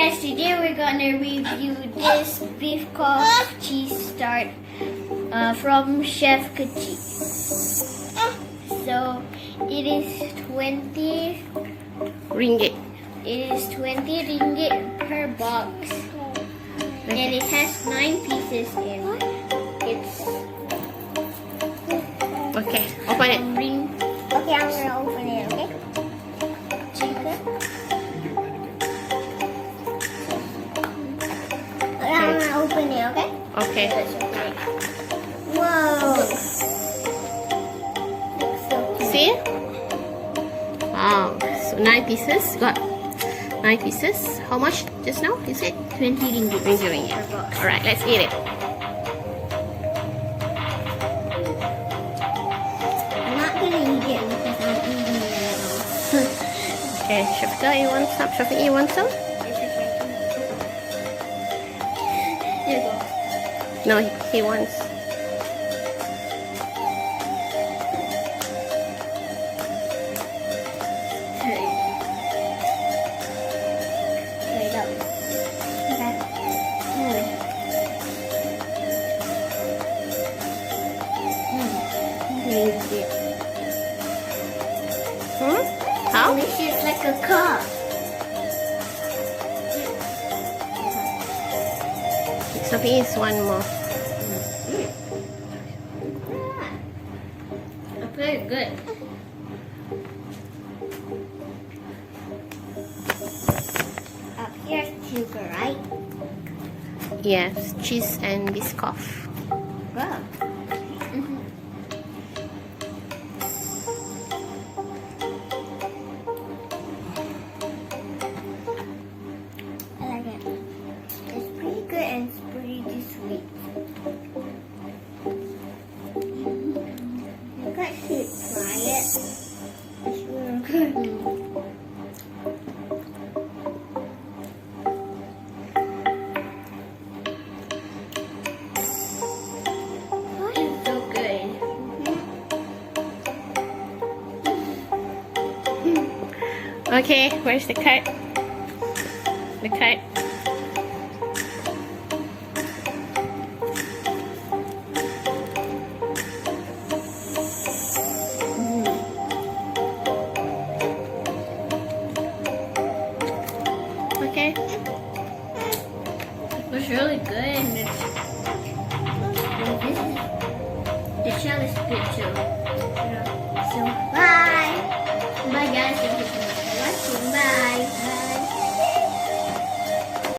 guys, today we're gonna review this Biscoff cheese tart from Chef Kecik. So it is 20 ringgit. It is 20 ringgit per box, and it has 9 pieces in. It's Okay, open it. ring. Okay, I'm gonna open it. Okay. Chicken. Okay, I'm gonna open it. Okay. Okay. Let's open it. Whoa. Looks so cute. See? Wow. So 9 pieces. Got 9 pieces. How much just now? You said 20 ringgit. 20 ringgit. Per box. Alright, let's eat it. I'm not gonna eat it because I'm eating it now. Okay, Shafika, you want some? Shafiq, you want some? Here you go. No, he wants. Straight up. Okay. How? This is like a cup. Sophie is one more. It's very good. Up here's sugar, right? Yes, cheese and Biscoff. Wow. I like it. It's pretty good and it's pretty sweet. You guys should try it. It's really good. It's so good. Okay, where's the card? The card. Okay. It's really good and the shell is good too.